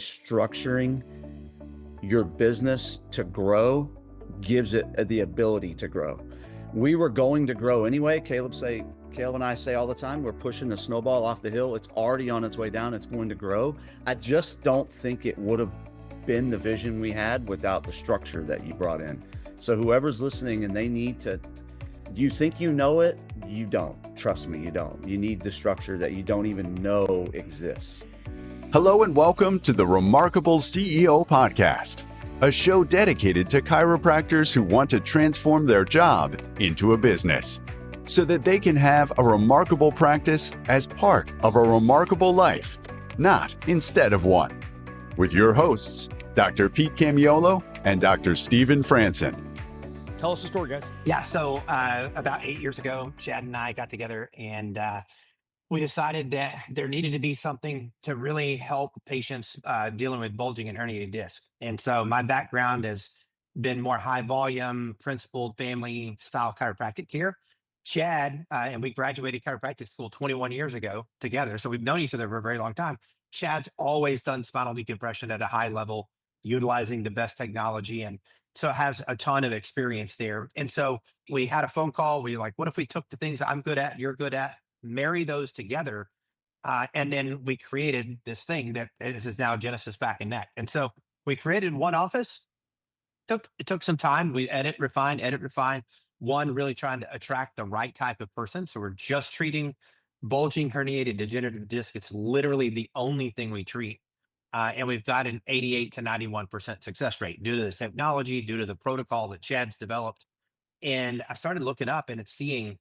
structuring your business to grow gives it the ability to grow. We were going to grow anyway. Caleb and I say all the time, we're pushing the snowball off the hill. It's already on its way down. It's going to grow. I just don't think it would have been the vision we had without the structure that you brought in. So whoever's listening and they need to, you think you know it, you don't. Trust me, you don't. You need the structure that you don't even know exists. Hello and welcome to the Remarkable CEO Podcast, a show dedicated to chiropractors who want to transform their job into a business so that they can have a remarkable practice as part of a remarkable life, not instead of one. With your hosts, Dr. Pete Camiolo and Dr. Stephen Franson. Tell us the story, guys. Yeah, so about 8 years ago, Chad and I got together and we decided that there needed to be something to really help patients dealing with bulging and herniated disc. And so my background has been more high volume, principled family style chiropractic care. Chad, and we graduated chiropractic school 21 years ago together. So we've known each other for a very long time. Chad's always done spinal decompression at a high level, utilizing the best technology. And so has a ton of experience there. And so we had a phone call. We were like, what if we took the things I'm good at, you're good at, marry those together? And then we created this thing that this is now Genesis Back and Neck. And so we created one office. It took some time. We edit, refine. One, really trying to attract the right type of person. So we're just treating bulging herniated degenerative disc. It's literally the only thing we treat. And we've got an 88 to 91% success rate due to the technology, due to the protocol that Chad's developed. And I started looking up and it's seeing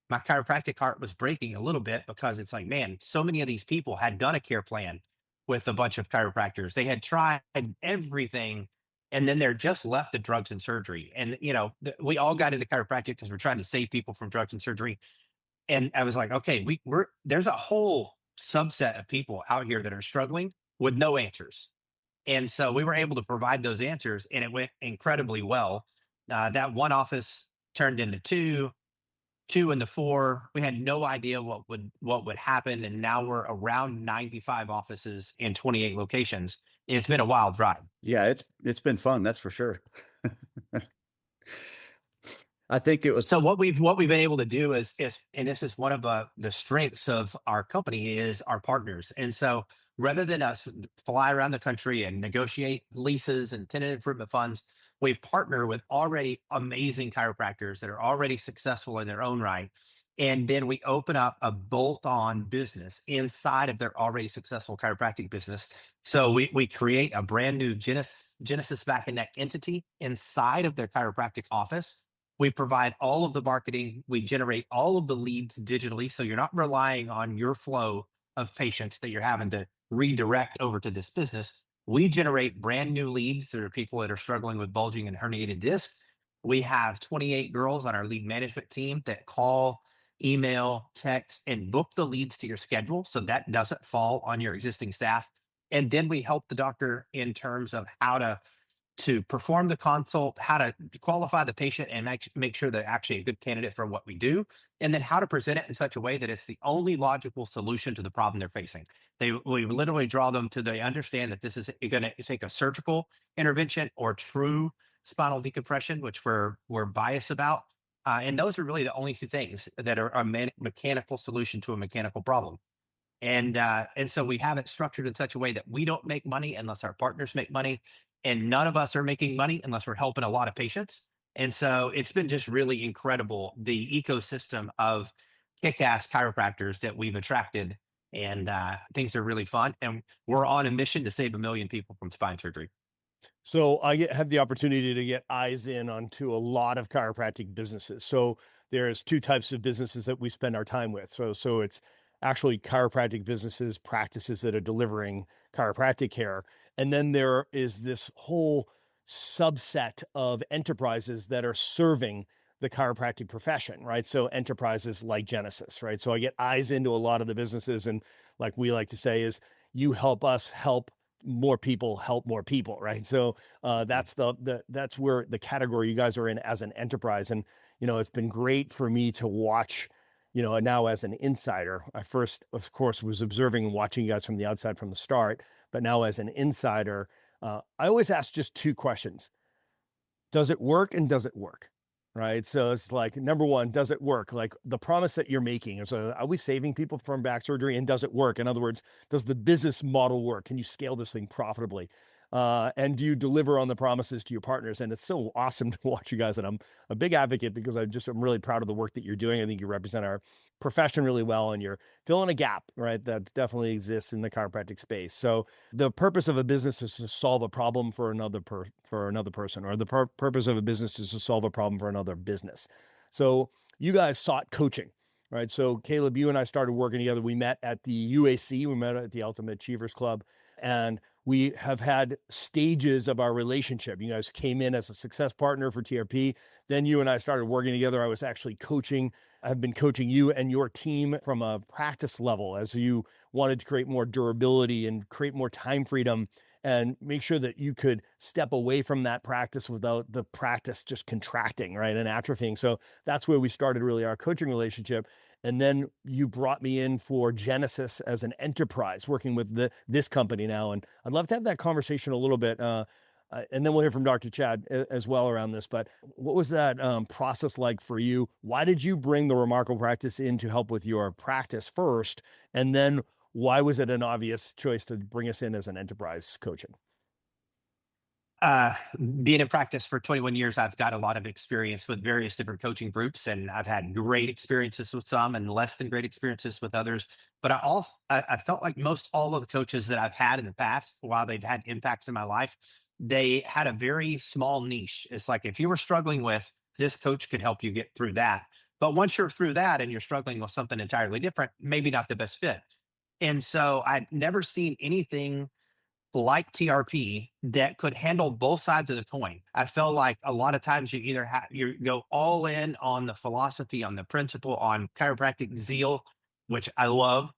my chiropractic heart was breaking a little bit because it's like, man, so many of these people had done a care plan with a bunch of chiropractors. They had tried everything and then they're just left to drugs and surgery. And, you know, we all got into chiropractic because we're trying to save people from drugs and surgery. And I was like, okay, there's a whole subset of people out here that are struggling with no answers. And so we were able to provide those answers and it went incredibly well. That one office turned into two into four. We had no idea what would happen. And now we're around 95 offices in 28 locations. And it's been a wild ride. Yeah, it's been fun, that's for sure. I think it was so what we've been able to do is and this is one of the strengths of our company is our partners. And so rather than us fly around the country and negotiate leases and tenant improvement funds, we partner with already amazing chiropractors that are already successful in their own right. And then we open up a bolt-on business inside of their already successful chiropractic business. So we create a brand new Genesis Back and Neck entity inside of their chiropractic office. We provide all of the marketing. We generate all of the leads digitally. So you're not relying on your flow of patients that you're having to redirect over to this business. We generate brand new leads that are people that are struggling with bulging and herniated disc. We have 28 girls on our lead management team that call, email, text, and book the leads to your schedule. So that doesn't fall on your existing staff. And then we help the doctor in terms of how to perform the consult, how to qualify the patient and make sure they're actually a good candidate for what we do, and then how to present it in such a way that it's the only logical solution to the problem they're facing. We literally draw them to they understand that this is going to take a surgical intervention or true spinal decompression, which we're biased about. And those are really the only two things that are a mechanical solution to a mechanical problem. And so we have it structured in such a way that we don't make money unless our partners make money. And none of us are making money unless we're helping a lot of patients. And so it's been just really incredible, the ecosystem of kick-ass chiropractors that we've attracted. And things are really fun. And we're on a mission to save 1 million people from spine surgery. So I have the opportunity to get eyes in onto a lot of chiropractic businesses. So there's two types of businesses that we spend our time with. So it's actually chiropractic businesses, practices that are delivering chiropractic care. And then there is this whole subset of enterprises that are serving the chiropractic profession, right? So enterprises like Genesis, right? So I get eyes into a lot of the businesses, and like we like to say is, you help us help more people, right? So that's that's where the category you guys are in as an enterprise. And, you know, it's been great for me to watch, you know, now as an insider. I first, of course, was observing and watching you guys from the outside from the start, but now as an insider, I always ask just two questions. Does it work and does it work? Right. So it's like, number one, does it work? Like the promise that you're making. So are we saving people from back surgery, and does it work? In other words, does the business model work? Can you scale this thing profitably? And do you deliver on the promises to your partners? And it's so awesome to watch you guys. And I'm a big advocate because I'm really proud of the work that you're doing. I think you represent our profession really well, and you're filling a gap, right? That definitely exists in the chiropractic space. So the purpose of a business is to solve a problem for another person, or the purpose of a business is to solve a problem for another business. So you guys sought coaching, right? So Caleb, you and I started working together. We met at the UAC. We met at the Ultimate Achievers Club, and we have had stages of our relationship. You guys came in as a success partner for TRP. Then you and I started working together. I was actually coaching. I've been coaching you and your team from a practice level as you wanted to create more durability and create more time freedom and make sure that you could step away from that practice without the practice just contracting, right, and atrophying. So that's where we started really our coaching relationship. And then you brought me in for Genesis as an enterprise, working with this company now. And I'd love to have that conversation a little bit. And then we'll hear from Dr. Chad as well around this. But what was that process like for you? Why did you bring the Remarkable Practice in to help with your practice first? And then why was it an obvious choice to bring us in as an enterprise coaching? uh, Being in practice for 21 years, I've got a lot of experience with various different coaching groups, and I've had great experiences with some and less than great experiences with others. But I felt like most all of the coaches that I've had in the past, while they've had impacts in my life, they had a very small niche. It's like if you were struggling with this, coach could help you get through that. But once you're through that and you're struggling with something entirely different, maybe not the best fit. And so I'd never seen anything like TRP that could handle both sides of the coin. I felt like a lot of times you either you go all in on the philosophy, on the principle, on chiropractic zeal, which I love,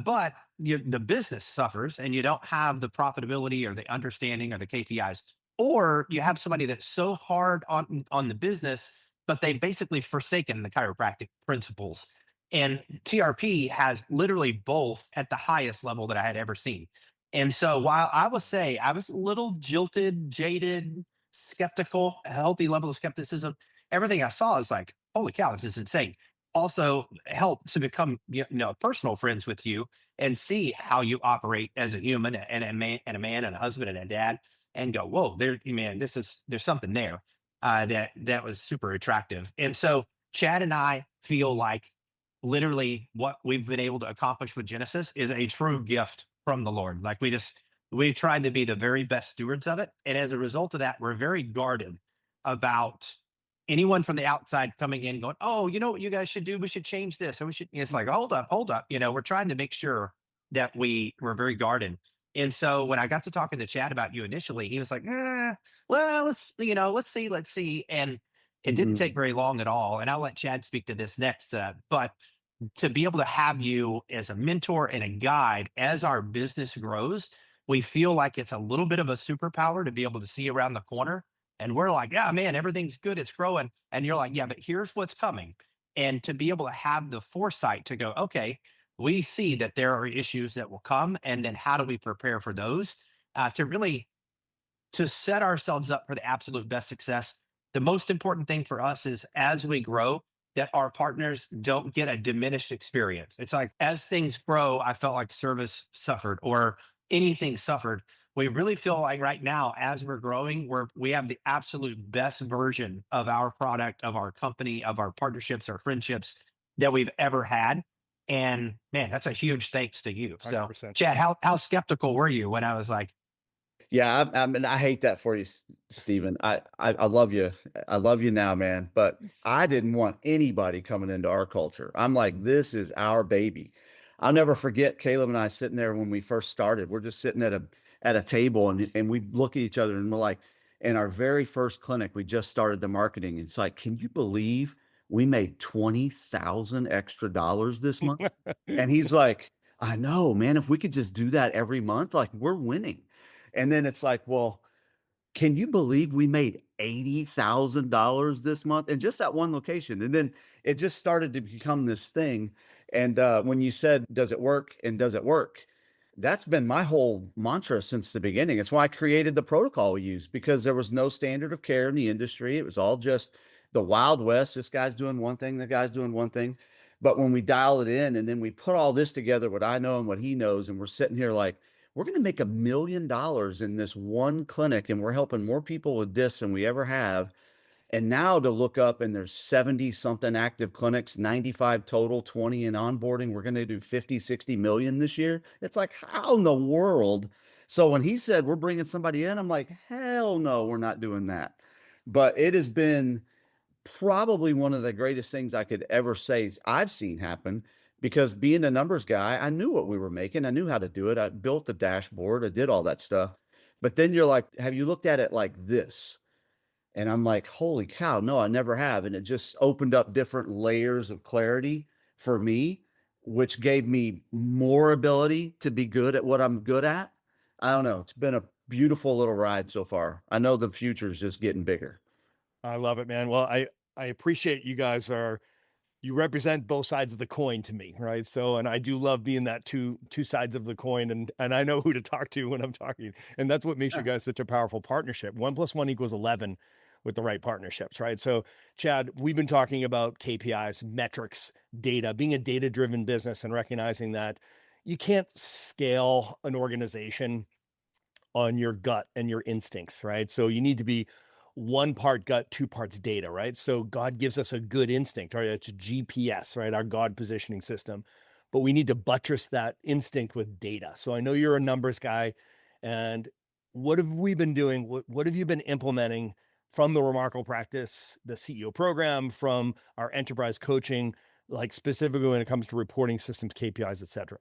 but the business suffers and you don't have the profitability or the understanding or the KPIs, or you have somebody that's so hard on the business, but they've basically forsaken the chiropractic principles. And TRP has literally both at the highest level that I had ever seen. And so while I will say I was a little jilted, jaded, skeptical, a healthy level of skepticism, everything I saw is like, holy cow, this is insane. Also help to become personal friends with you and see how you operate as a human and a man and a husband and a dad, and go, whoa, man, there's something there that was super attractive. And so Chad and I feel like literally what we've been able to accomplish with Genesis is a true gift from the Lord. Like we tried to be the very best stewards of it. And as a result of that, we're very guarded about anyone from the outside coming in going, oh, you know what you guys should do? We should change this. Or we should, it's like, hold up. We're trying to make sure that we're very guarded. And so when I got to talking to Chad about you initially, he was like, well, let's see. And it didn't Mhm. take very long at all. And I'll let Chad speak to this next. But to be able to have you as a mentor and a guide as our business grows, we feel like it's a little bit of a superpower to be able to see around the corner. And we're like, yeah, man, everything's good, it's growing. And you're like, yeah, but here's what's coming. And to be able to have the foresight to go, okay, we see that there are issues that will come. And then how do we prepare for those to really to set ourselves up for the absolute best success? The most important thing for us is as we grow, that our partners don't get a diminished experience. It's like as things grow, I felt like service suffered or anything suffered. We really feel like right now, as we're growing, we have the absolute best version of our product, of our company, of our partnerships, our friendships that we've ever had. And man, that's a huge thanks to you. So, 100%. Chad, how skeptical were you when I was like, Yeah, I mean, I hate that for you, Stephen. I love you. I love you now, man. But I didn't want anybody coming into our culture. I'm like, this is our baby. I'll never forget Caleb and I sitting there when we first started. We're just sitting at a table, and we look at each other and we're like, in our very first clinic, we just started the marketing. It's like, can you believe we made 20,000 extra dollars this month? And he's like, I know, man. If we could just do that every month, like we're winning. And then it's like, well, can you believe we made $80,000 this month in just that one location? And then it just started to become this thing. And when you said, does it work and does it work? That's been my whole mantra since the beginning. It's why I created the protocol we use, because there was no standard of care in the industry. It was all just the Wild West. This guy's doing one thing, the guy's doing one thing. But when we dial it in and then we put all this together, what I know and what he knows, and we're sitting here like, we're going to make $1 million in this one clinic, and we're helping more people with this than we ever have. And now to look up and there's 70 something active clinics, 95 total, 20 in onboarding. We're going to do 50, 60 million this year. It's like, how in the world? So when he said we're bringing somebody in, I'm like, hell no, we're not doing that. But it has been probably one of the greatest things I could ever say I've seen happen, because being a numbers guy, I knew what we were making. I knew how to do it. I built the dashboard. I did all that stuff. But then you're like, have you looked at it like this? And I'm like, holy cow, no, I never have. And it just opened up different layers of clarity for me, which gave me more ability to be good at what I'm good at. I don't know. It's been a beautiful little ride so far. I know the future is just getting bigger. I love it, man. Well, I appreciate you guys you represent both sides of the coin to me, right? So, and I do love being that two sides of the coin, and I know who to talk to when I'm talking, and that's what makes you guys such a powerful partnership. 1+1 = 11 with the right partnerships, right? So, Chad, we've been talking about KPIs, metrics, data, being a data-driven business, and recognizing that you can't scale an organization on your gut and your instincts, right? So you need to be one part gut, two parts data, right? So God gives us a good instinct, right? It's GPS, right? Our God positioning system. But we need to buttress that instinct with data. So I know you're a numbers guy. And what have we been doing? What have you been implementing from the Remarkable Practice, the CEO program, from our enterprise coaching, like specifically when it comes to reporting systems, KPIs, et cetera?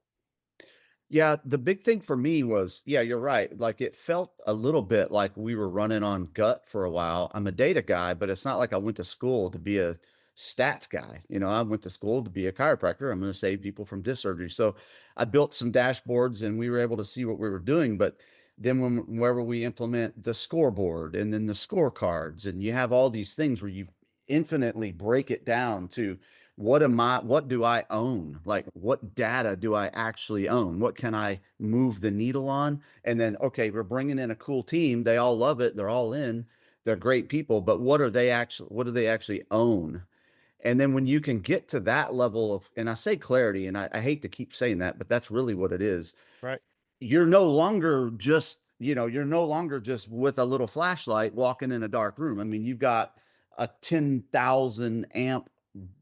Yeah, the big thing for me was, yeah, you're right. Like it felt a little bit like we were running on gut for a while. I'm a data guy, but it's not like I went to school to be a stats guy. I went to school to be a chiropractor. I'm going to save people from disc surgery. So I built some dashboards and we were able to see what we were doing. But then whenever we implement the scoreboard and then the scorecards, and you have all these things where you infinitely break it down to what do I own? Like, what data do I actually own? What can I move the needle on? And then, okay, we're bringing in a cool team. They all love it. They're all in. They're great people, but what do they actually own? And then when you can get to that level of, and I say clarity, and I hate to keep saying that, but that's really what it is. Right. You're no longer just with a little flashlight walking in a dark room. I mean, you've got a 10,000 amp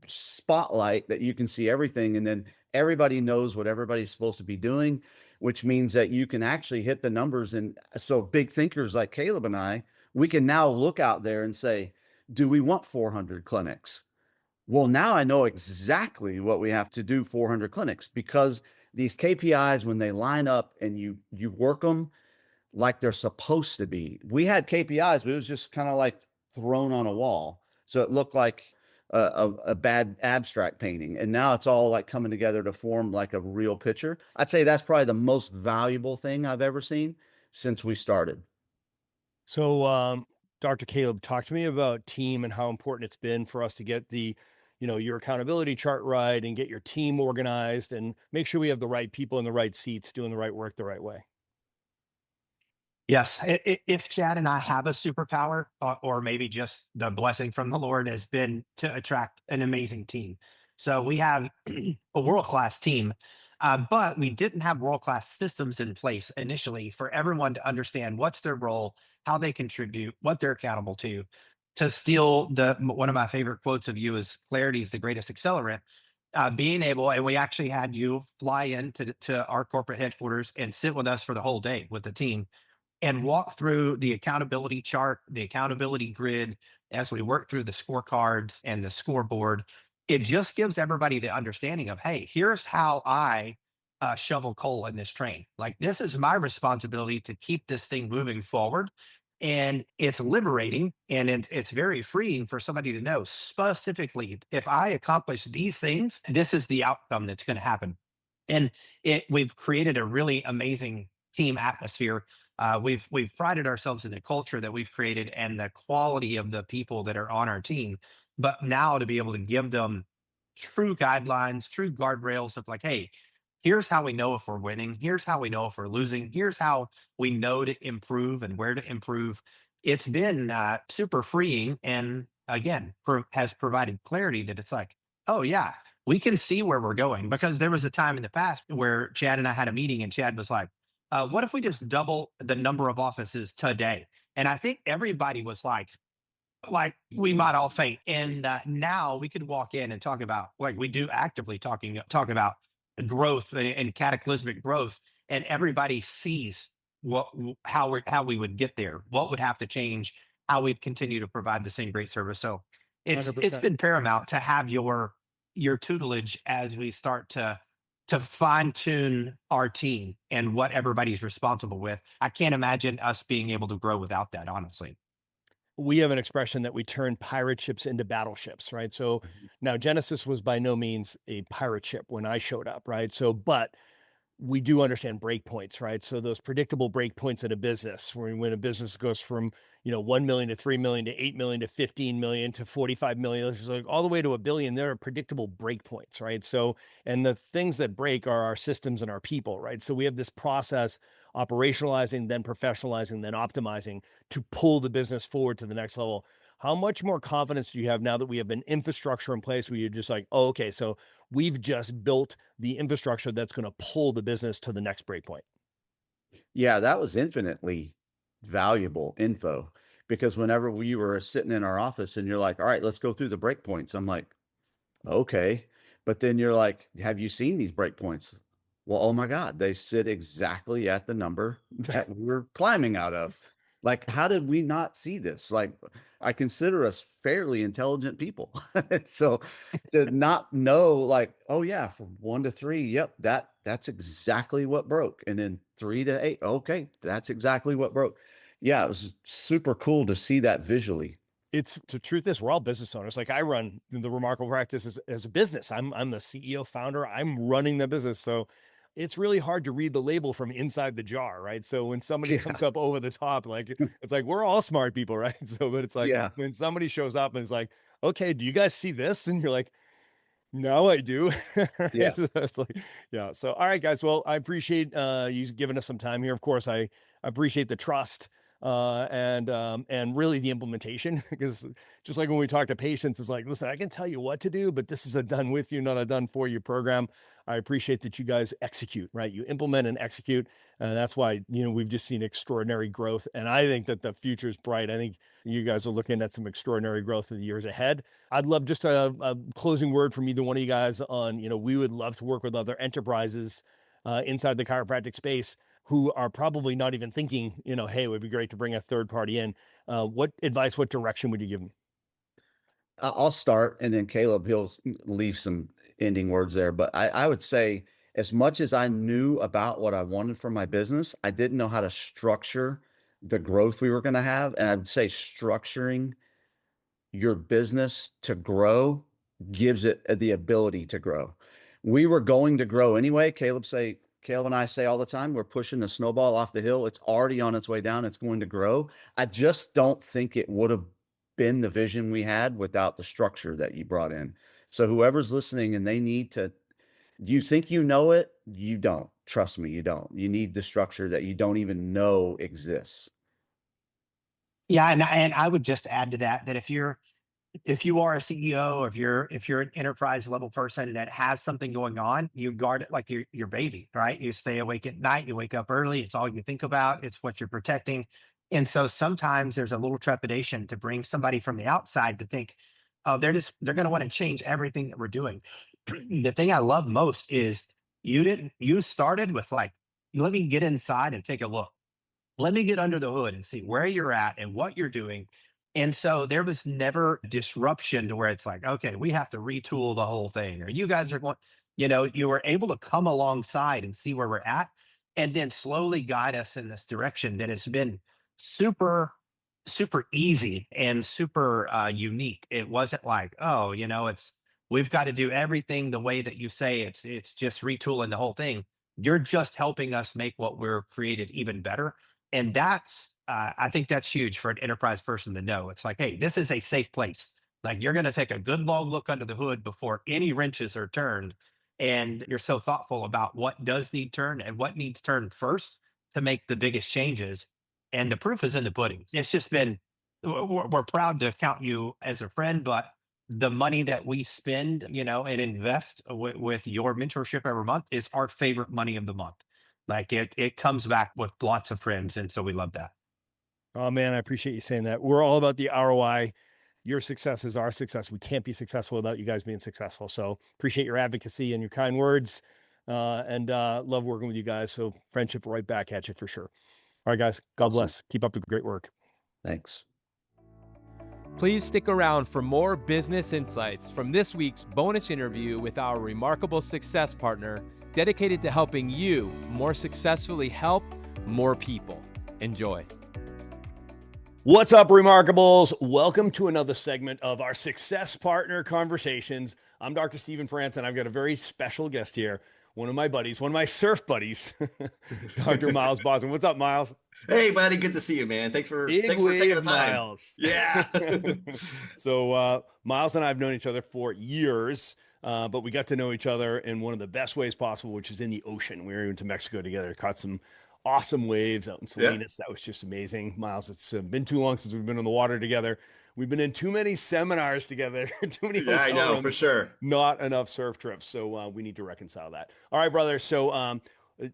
spotlight that you can see everything, and then everybody knows what everybody's supposed to be doing, which means that you can actually hit the numbers. And so big thinkers like Caleb and I, we can now look out there and say, do we want 400 clinics? Well, now I know exactly what we have to do 400 clinics, because these KPIs, when they line up and you work them like they're supposed to be. We had KPIs, but it was just kind of like thrown on a wall. So it looked like a bad abstract painting. And now it's all like coming together to form like a real picture. I'd say that's probably the most valuable thing I've ever seen since we started. So, Dr. Caleb, talk to me about team and how important it's been for us to get your accountability chart right and get your team organized and make sure we have the right people in the right seats doing the right work the right way. Yes. If Chad and I have a superpower, or maybe just the blessing from the Lord, has been to attract an amazing team. So we have a world class team, but we didn't have world class systems in place initially for everyone to understand what's their role, how they contribute, what they're accountable to. To steal one of my favorite quotes of you is clarity is the greatest accelerant. Being able, and we actually had you fly to our corporate headquarters and sit with us for the whole day with the team and walk through the accountability chart, the accountability grid as we work through the scorecards and the scoreboard. It just gives everybody the understanding of, hey, here's how I shovel coal in this train. Like, this is my responsibility to keep this thing moving forward. And it's liberating, and it's very freeing for somebody to know specifically, if I accomplish these things, this is the outcome that's going to happen. And we've created a really amazing team atmosphere. We've prided ourselves in the culture that we've created and the quality of the people that are on our team. But now to be able to give them true guidelines, true guardrails of like, hey, Here's how we know if we're winning. Here's how we know if we're losing. Here's how we know to improve and where to improve. It's been super freeing. And again, has provided clarity that it's like, oh, yeah, we can see where we're going. Because there was a time in the past where Chad and I had a meeting and Chad was like, what if we just double the number of offices today? And I think everybody was like we might all faint. And now we could walk in and talk about, like we do actively talk about growth and cataclysmic growth, and everybody sees how we would get there, what would have to change, how we'd continue to provide the same great service. So it's 100%. been paramount to have your tutelage as we start to fine tune our team and what everybody's responsible with. I can't imagine us being able to grow without that, honestly. We have an expression that we turn pirate ships into battleships, right? So now Genesis was by no means a pirate ship when I showed up, right? So, but we do understand breakpoints, right? So those predictable breakpoints in a business, when a business goes from 1 million to 3 million to 8 million to 15 million to 45 million, this is like all the way to a billion, there are predictable breakpoints, right? So, and the things that break are our systems and our people, right? So we have this process operationalizing, then professionalizing, then optimizing to pull the business forward to the next level. How much more confidence do you have now that we have an infrastructure in place where you're just like, oh, okay, so we've just built the infrastructure that's going to pull the business to the next breakpoint? Yeah, that was infinitely valuable info because whenever we were sitting in our office and you're like, all right, let's go through the breakpoints. I'm like, okay. But then you're like, have you seen these breakpoints? Well, oh my God, they sit exactly at the number that we're climbing out of. Like, how did we not see this? Like, I consider us fairly intelligent people. So to not know, like, oh yeah, from 1 to 3, yep, that's exactly what broke. And then 3 to 8, okay, that's exactly what broke. Yeah, it was super cool to see that visually. It's the truth is we're all business owners. Like I run the Remarkable Practice as a business. I'm the CEO founder. I'm running the business. So it's really hard to read the label from inside the jar, right? So when somebody Yeah. comes up over the top, like it's like we're all smart people, right? So, but it's like Yeah. when somebody shows up and is like, okay, do you guys see this? And you're like, no, I do. Yeah. So it's like, yeah. So, all right, guys. Well, I appreciate you giving us some time here. Of course, I appreciate the trust and really the implementation because just like when we talk to patients, it's like, listen, I can tell you what to do, but this is a done with you, not a done for you program. I appreciate that you guys execute, right? You implement and execute, and that's why we've just seen extraordinary growth, and I think that the future is bright. I think you guys are looking at some extraordinary growth in the years ahead. I'd love just a closing word from either one of you guys on, we would love to work with other enterprises inside the chiropractic space who are probably not even thinking, hey, it would be great to bring a third party in. What advice, what direction would you give them? I'll start and then Caleb, he'll leave some ending words there. But I would say, as much as I knew about what I wanted for my business, I didn't know how to structure the growth we were going to have. And I'd say structuring your business to grow gives it the ability to grow. We were going to grow anyway. Caleb and I say all the time, we're pushing the snowball off the hill. It's already on its way down. It's going to grow. I just don't think it would have been the vision we had without the structure that you brought in. So whoever's listening and they need to, do you think you know it? You don't. Trust me, you don't. You need the structure that you don't even know exists. Yeah, and I would just add to that if you are a CEO, or if you're an enterprise level person that has something going on, you guard it like your baby, right? You stay awake at night, you wake up early, it's all you think about, it's what you're protecting. And so sometimes there's a little trepidation to bring somebody from the outside to think, oh, they're going to want to change everything that we're doing. The thing I love most is you started with like, let me get inside and take a look. Let me get under the hood and see where you're at and what you're doing. And so there was never disruption to where it's like, okay, we have to retool the whole thing, or you guys are going, you were able to come alongside and see where we're at and then slowly guide us in this direction that has been super, super easy and super unique. It wasn't like, oh, we've got to do everything the way that you say. It's just retooling the whole thing. You're just helping us make what we're created even better. And I think that's huge for an enterprise person to know. It's like, hey, this is a safe place. Like you're going to take a good long look under the hood before any wrenches are turned. And you're so thoughtful about what does need turned and what needs turned first to make the biggest changes. And the proof is in the pudding. It's just been, we're proud to count you as a friend, but the money that we spend, and invest with your mentorship every month is our favorite money of the month. Like it comes back with lots of friends. And so we love that. Oh man, I appreciate you saying that. We're all about the ROI. Your success is our success. We can't be successful without you guys being successful. So appreciate your advocacy and your kind words, and love working with you guys. So friendship right back at you for sure. All right, guys. God bless. Keep up the great work. Thanks. Please stick around for more business insights from this week's bonus interview with our remarkable success partner dedicated to helping you more successfully help more people. Enjoy. What's up, Remarkables? Welcome to another segment of our Success Partner Conversations. I'm Dr. Stephen France, and I've got a very special guest here, one of my buddies, one of my surf buddies, Dr. Miles Bosman. What's up, Miles? Hey, buddy. Good to see you, man. Thanks for Big taking the wave, time. Miles. Yeah. So Miles and I have known each other for years, but we got to know each other in one of the best ways possible, which is in the ocean. We went to Mexico together, caught some awesome waves out in Salinas. That was just amazing. Miles, it's been too long since we've been in the water together. We've been in too many seminars together, too many hotel I know, rooms, for sure. not enough surf trips. So we need to reconcile that. All right, brother. So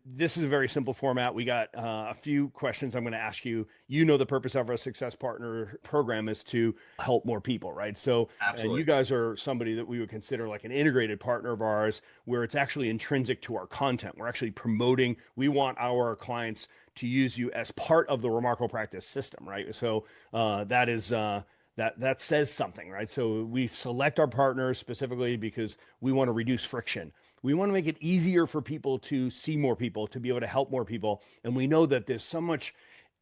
this is a very simple format. We got a few questions I'm going to ask you. You know, the purpose of our Success Partner program is to help more people, right? So Absolutely. you guys are somebody that we would consider like an integrated partner of ours, where it's actually intrinsic to our content. We're actually promoting, we want our clients to use you as part of the Remarkable Practice system, right? So that is... that says something, right? So we select our partners specifically because we want to reduce friction. We want to make it easier for people to see more people, to be able to help more people. And we know that there's so much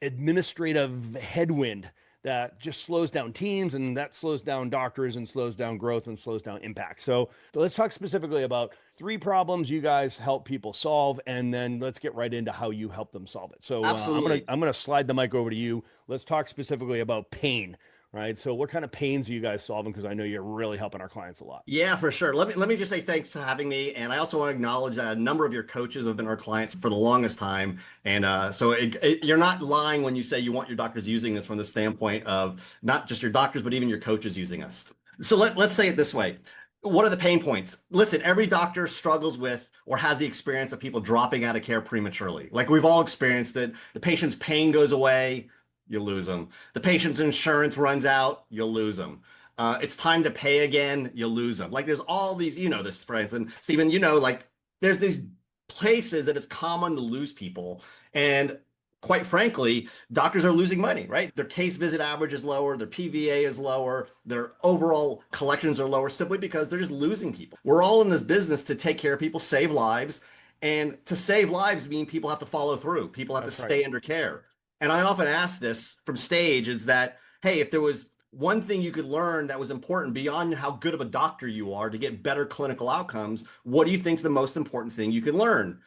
administrative headwind that just slows down teams, and that slows down doctors and slows down growth and slows down impact. So let's talk specifically about 3 problems you guys help people solve, and then let's get right into how you help them solve it. So Absolutely. I'm gonna slide the mic over to you. Let's talk specifically about pain. Right. So what kind of pains are you guys solving? Because I know you're really helping our clients a lot. Yeah, for sure. Let me just say thanks for having me. And I also want to acknowledge that a number of your coaches have been our clients for the longest time. And so you're not lying when you say you want your doctors using this from the standpoint of not just your doctors, but even your coaches using us. So let's say it this way. What are the pain points? Listen, every doctor struggles with or has the experience of people dropping out of care prematurely. Like we've all experienced it. The patient's pain goes away, you lose them. The patient's insurance runs out, you'll lose them. It's time to pay again, you'll lose them. Like there's all these, this, friends. And Stephen, like there's these places that it's common to lose people. And quite frankly, doctors are losing money, right? Their case visit average is lower, their PVA is lower, their overall collections are lower simply because they're just losing people. We're all in this business to take care of people, save lives. And to save lives means people have to follow through. People have to stay under care. And I often ask this from stage is that, hey, if there was one thing you could learn that was important beyond how good of a doctor you are to get better clinical outcomes, what do you think is the most important thing you can learn?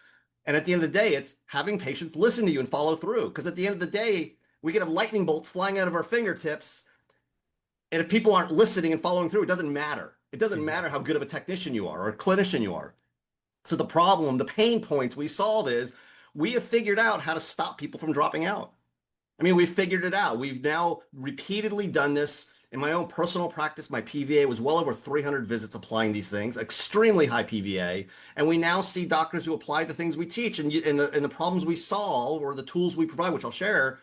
And at the end of the day, it's having patients listen to you and follow through. Because at the end of the day, we could have lightning bolts flying out of our fingertips. And if people aren't listening and following through, it doesn't matter. It doesn't matter how good of a technician you are or a clinician you are. So the problem, the pain points we solve is we have figured out how to stop people from dropping out. I mean, we've figured it out. We've now repeatedly done this. In my own personal practice, my PVA was well over 300 visits applying these things, extremely high PVA. And we now see doctors who apply the things we teach and the problems we solve or the tools we provide, which I'll share,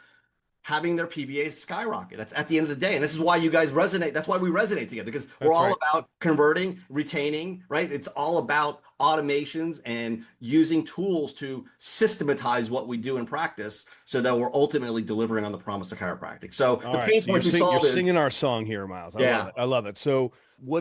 having their PVAs skyrocket. That's at the end of the day. And this is why you guys resonate. That's why we resonate together, because we're all about converting, retaining, right? It's all about automations and using tools to systematize what we do in practice so that we're ultimately delivering on the promise of chiropractic. So the pain points we solve you're singing our song here, Miles. I love it. So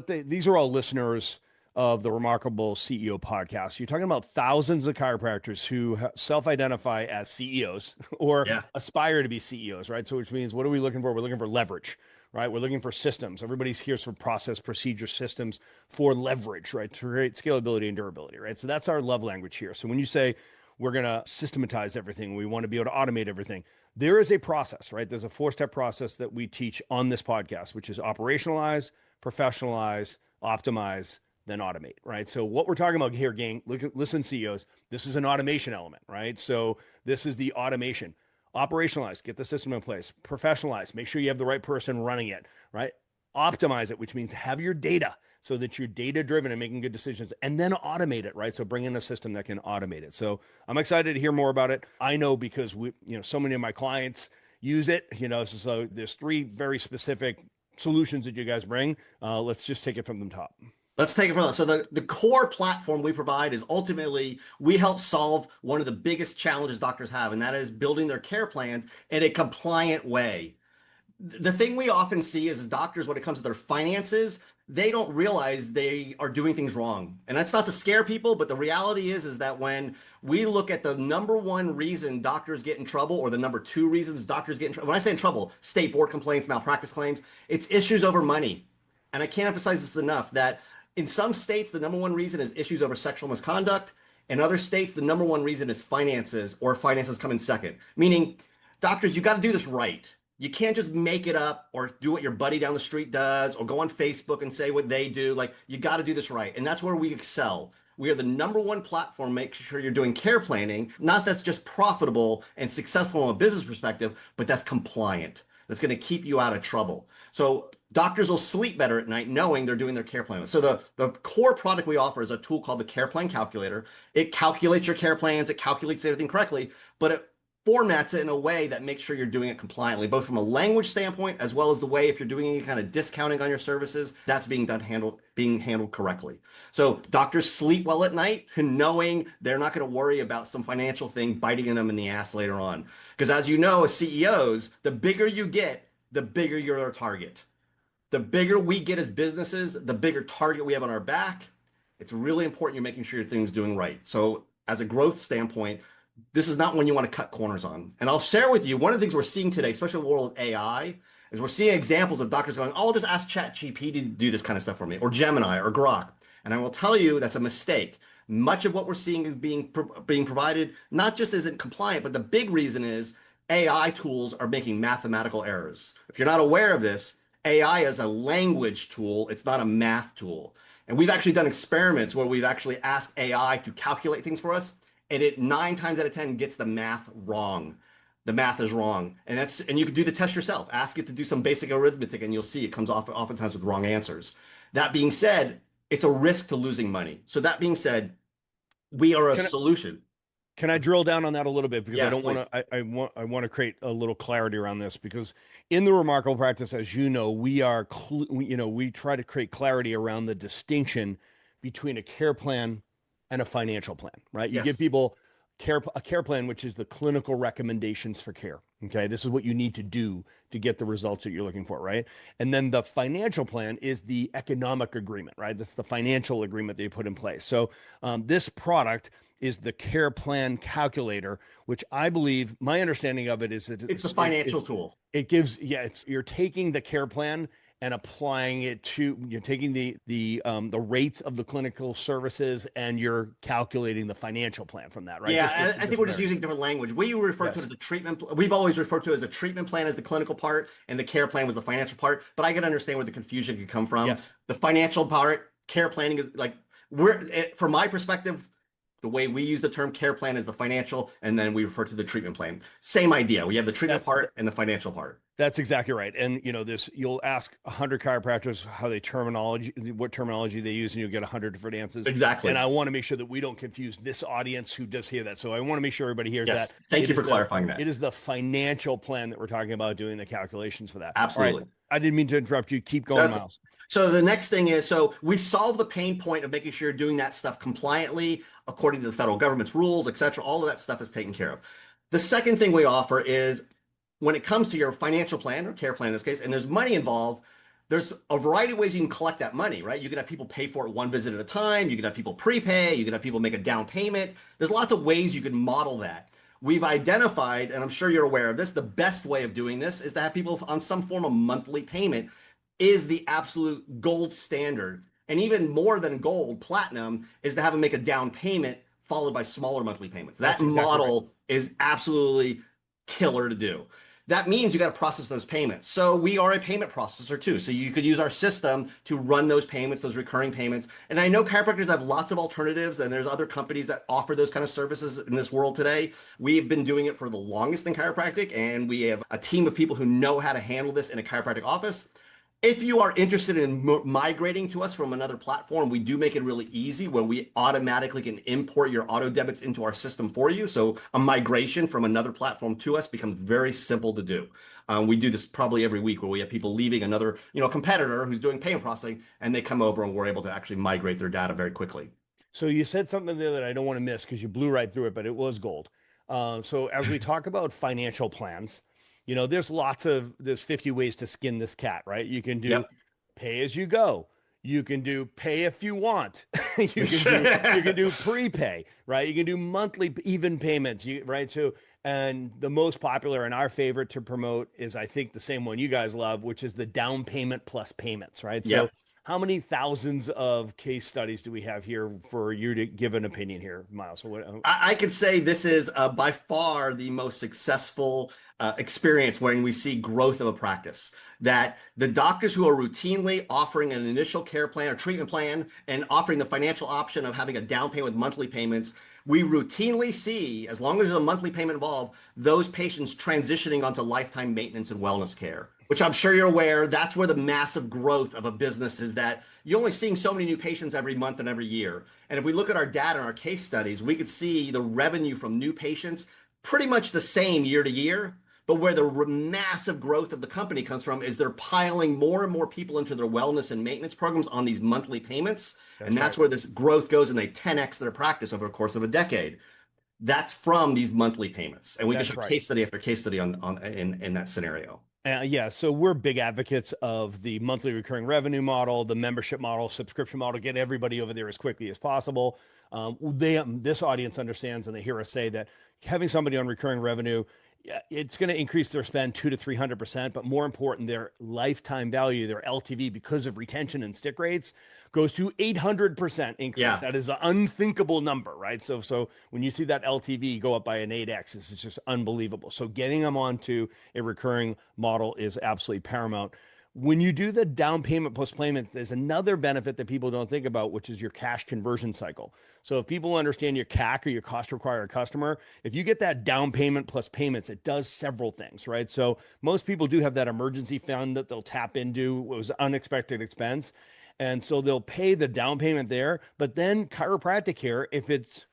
these are all listeners of the Remarkable CEO podcast. You're talking about thousands of chiropractors who self-identify as CEOs or aspire to be CEOs, right? So which means, what are we looking for? We're looking for leverage, right? We're looking for systems. Everybody's here for process, procedure, systems for leverage, right? To create scalability and durability, right? So that's our love language here. So when you say we're going to systematize everything, we want to be able to automate everything, there is a process, right? There's a 4-step process that we teach on this podcast, which is operationalize, professionalize, optimize, then automate, right? So what we're talking about here, gang, listen, CEOs, this is an automation element, right? So this is the automation. Operationalize, get the system in place. Professionalize, make sure you have the right person running it, right? Optimize it, which means have your data so that you're data driven and making good decisions, and then automate it, right? So bring in a system that can automate it. So I'm excited to hear more about it. I know because so many of my clients use it, so there's 3 very specific solutions that you guys bring. Let's just take it from the top. Let's take it from that. So the core platform we provide is ultimately we help solve one of the biggest challenges doctors have, and that is building their care plans in a compliant way. The thing we often see is doctors, when it comes to their finances, they don't realize they are doing things wrong. And that's not to scare people, but the reality is that when we look at the number 1 reason doctors get in trouble, or the number 2 reasons doctors get in trouble, when I say in trouble, state board complaints, malpractice claims, it's issues over money. And I can't emphasize this enough, that in some states, the number 1 reason is issues over sexual misconduct. In other states, the number 1 reason is finances, or finances come in second. Meaning, doctors, you got to do this right. You can't just make it up or do what your buddy down the street does, or go on Facebook and say what they do. Like, you got to do this right. And that's where we excel. We are the number 1 platform, make sure you're doing care planning, not that's just profitable and successful from a business perspective, but that's compliant. That's going to keep you out of trouble. So doctors will sleep better at night knowing they're doing their care plan. So the core product we offer is a tool called the Care Plan Calculator. It calculates your care plans, it calculates everything correctly, but it formats it in a way that makes sure you're doing it compliantly, both from a language standpoint, as well as the way if you're doing any kind of discounting on your services, that's being handled correctly. So doctors sleep well at night, knowing they're not going to worry about some financial thing biting them in the ass later on. Because as you know, as CEOs, the bigger you get, the bigger your target. The bigger we get as businesses, the bigger target we have on our back. It's really important you're making sure your thing's doing right. So as a growth standpoint, this is not one you want to cut corners on. And I'll share with you, one of the things we're seeing today, especially in the world of AI, is we're seeing examples of doctors going, oh, I'll just ask ChatGPT to do this kind of stuff for me, or Gemini or Grok. And I will tell you that's a mistake. Much of what we're seeing is being provided, not just isn't compliant, but the big reason is AI tools are making mathematical errors. If you're not aware of this, AI is a language tool. It's not a math tool. And we've actually done experiments where we've actually asked AI to calculate things for us, and it 9 times out of 10 gets the math wrong. The math is wrong. And you can do the test yourself. Ask it to do some basic arithmetic and you'll see it comes off oftentimes with wrong answers. That being said, it's a risk to losing money. So that being said, we are a solution. Can I drill down on that a little bit? Because Yes, I don't want to, I want to create a little clarity around this, because in the Remarkable Practice, as you know, we try to create clarity around the distinction between a care plan and a financial plan, right? You give people a care plan, which is the clinical recommendations for care. Okay. This is what you need to do to get the results that you're looking for. Right. And then the financial plan is the economic agreement, right? That's the financial agreement that you put in place. So this product is the Care Plan Calculator, which I believe, my understanding of it is that it's a financial tool. It gives, you're taking the care plan and applying it to, you're taking the rates of the clinical services and you're calculating the financial plan from that, right? Yeah, I think we're just using different language. We refer to it as a treatment. We've always referred to it as a treatment plan as the clinical part, and the care plan was the financial part. But I can understand where the confusion could come from. Yes. The financial part, care planning is like, from my perspective, the way we use the term care plan is the financial, and then we refer to the treatment plan. Same idea. We have the treatment part and the financial part. That's exactly right. And you'll ask 100 chiropractors what terminology they use, and you'll get 100 different answers. Exactly. And I want to make sure that we don't confuse this audience who does hear that. So I want to make sure everybody hears that. Thank you for clarifying that. It is the financial plan that we're talking about, doing the calculations for that. Absolutely. Right. I didn't mean to interrupt you. Keep going, Miles. So the next thing is, so we solve the pain point of making sure you're doing that stuff compliantly, according to the federal government's rules, et cetera. All of that stuff is taken care of. The second thing we offer is, when it comes to your financial plan or care plan in this case, and there's money involved, there's a variety of ways you can collect that money, right? You can have people pay for it one visit at a time. You can have people prepay. You can have people make a down payment. There's lots of ways you can model that. We've identified, and I'm sure you're aware of this, the best way of doing this is to have people on some form of monthly payment is the absolute gold standard. And even more than gold, platinum, is to have them make a down payment followed by smaller monthly payments. That model is absolutely killer to do. That means you got to process those payments. So we are a payment processor too. So you could use our system to run those payments, those recurring payments. And I know chiropractors have lots of alternatives, and there's other companies that offer those kind of services in this world today. We've been doing it for the longest in chiropractic, and we have a team of people who know how to handle this in a chiropractic office. If you are interested in migrating to us from another platform, we do make it really easy where we automatically can import your auto debits into our system for you. So a migration from another platform to us becomes very simple to do. We do this probably every week where we have people leaving another, competitor who's doing payment processing, and they come over and we're able to actually migrate their data very quickly. So you said something there that I don't want to miss because you blew right through it, but it was gold. So as we talk about financial plans, there's 50 ways to skin this cat, right? You can do Yep. pay as you go. You can do pay if you want. you can do prepay, right? You can do monthly even payments, right? So, and the most popular and our favorite to promote is, I think, the same one you guys love, which is the down payment plus payments, right? So Yep. how many thousands of case studies do we have here for you to give an opinion here, Miles? So I could say this is by far the most successful experience when we see growth of a practice. That the doctors who are routinely offering an initial care plan or treatment plan and offering the financial option of having a down payment with monthly payments, we routinely see, as long as there's a monthly payment involved, those patients transitioning onto lifetime maintenance and wellness care, which I'm sure you're aware, that's where the massive growth of a business is, that you're only seeing so many new patients every month and every year. And if we look at our data and our case studies, we could see the revenue from new patients pretty much the same year to year. But where the massive growth of the company comes from is they're piling more and more people into their wellness and maintenance programs on these monthly payments. And that's where this growth goes, and they 10x their practice over the course of a decade. That's from these monthly payments. And we can show case study after case study in that scenario. Yeah, so we're big advocates of the monthly recurring revenue model, the membership model, subscription model, get everybody over there as quickly as possible. This audience understands, and they hear us say that having somebody on recurring revenue, it's going to increase their spend 200 to 300%, but more important, their lifetime value, their LTV, because of retention and stick rates, goes to 800% increase. Yeah. That is an unthinkable number, right? So when you see that LTV go up by an 8x, it's just unbelievable. So getting them onto a recurring model is absolutely paramount. When you do the down payment plus payment, there's another benefit that people don't think about, which is your cash conversion cycle. So if people understand your CAC, or your cost to acquire a customer, if you get that down payment plus payments, it does several things, right? So most people do have that emergency fund that they'll tap into. It was unexpected expense. And so they'll pay the down payment there, but then chiropractic care, if it's,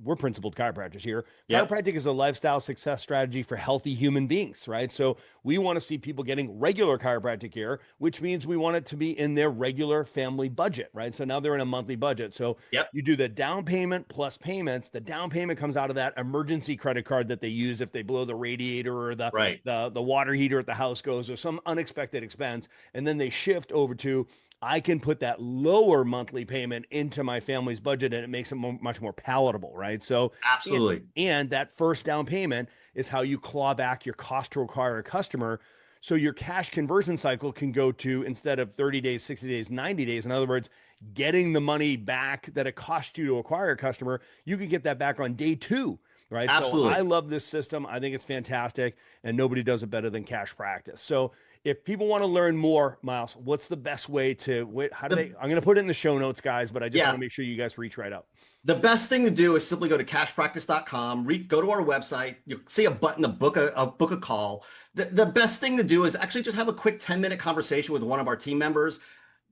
we're principled chiropractors here. Yep. Chiropractic is a lifestyle success strategy for healthy human beings, right? So we want to see people getting regular chiropractic care, which means we want it to be in their regular family budget, right? So now they're in a monthly budget. So Yep. you do the down payment plus payments. The down payment comes out of that emergency credit card that they use if they blow the radiator, or the water heater at the house goes, or some unexpected expense. And then they shift over to, I can put that lower monthly payment into my family's budget, and it makes it much more palatable, right? So Absolutely. And that first down payment is how you claw back your cost to acquire a customer. So your cash conversion cycle can go to, instead of 30 days, 60 days, 90 days. In other words, getting the money back that it cost you to acquire a customer, you can get that back on day 2. Right. Absolutely. So I love this system. I think it's fantastic, and nobody does it better than Cash Practice. So if people want to learn more, Miles, what's the best way to, I'm going to put it in the show notes, guys, but I just want to make sure you guys reach right out. The best thing to do is simply go to cashpractice.com, go to our website. You'll see a button to book a call. The best thing to do is actually just have a quick 10-minute conversation with one of our team members.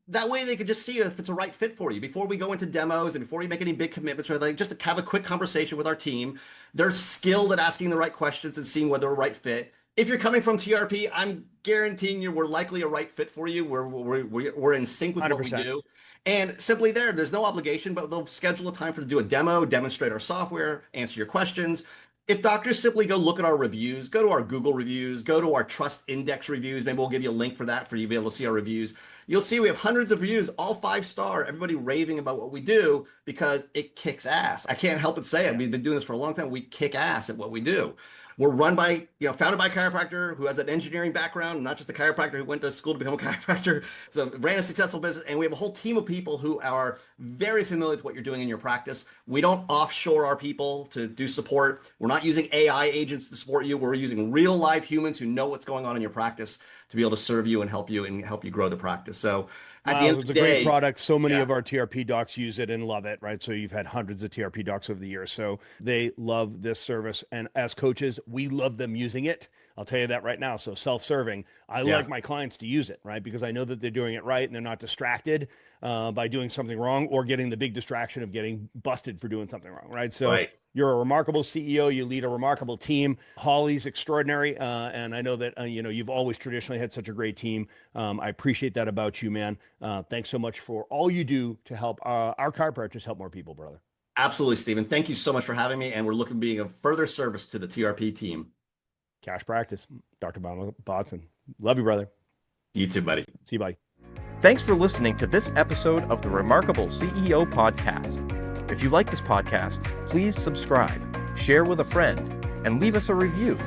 That way they could just see if it's a right fit for you before we go into demos and before you make any big commitments or anything. Just to have a quick conversation with our team. They're skilled at asking the right questions and seeing whether we're a right fit. If you're coming from TRP, I'm guaranteeing you we're likely a right fit for you. We're in sync with 100%. What we do. And simply there's no obligation, but they'll schedule a time for to do a demo, demonstrate our software, answer your questions. If doctors simply go look at our reviews, go to our Google reviews, go to our Trust Index reviews, maybe we'll give you a link for that for you to be able to see our reviews. You'll see we have hundreds of reviews, all 5-star, everybody raving about what we do because it kicks ass. I can't help but say it. We've been doing this for a long time. We kick ass at what we do. We're run by, founded by a chiropractor who has an engineering background, not just a chiropractor who went to school to become a chiropractor. So ran a successful business, and we have a whole team of people who are very familiar with what you're doing in your practice. We don't offshore our people to do support. We're not using AI agents to support you. We're using real live humans who know what's going on in your practice to be able to serve you and help you grow the practice. So at the end of the it's a day, great product. So many yeah. of our TRP docs use it and love it, right? So you've had hundreds of TRP docs over the years. So they love this service. And as coaches, we love them using it. I'll tell you that right now. So self-serving, I like my clients to use it, right? Because I know that they're doing it right and they're not distracted by doing something wrong or getting the big distraction of getting busted for doing something wrong, right? So you're a remarkable CEO. You lead a remarkable team. Holly's extraordinary. And I know that, you've always traditionally had such a great team. I appreciate that about you, man. Thanks so much for all you do to help our chiropractors help more people, brother. Absolutely, Stephen. Thank you so much for having me. And we're looking to being of further service to the TRP team. Cash practice, Dr. Bosman. Love you, brother. You too, buddy. See you, buddy. Thanks for listening to this episode of the Remarkable CEO Podcast. If you like this podcast, please subscribe, share with a friend, and leave us a review.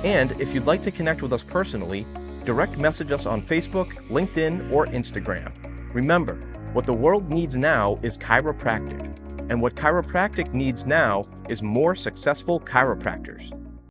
And if you'd like to connect with us personally, direct message us on Facebook, LinkedIn, or Instagram. Remember, what the world needs now is chiropractic, and what chiropractic needs now is more successful chiropractors.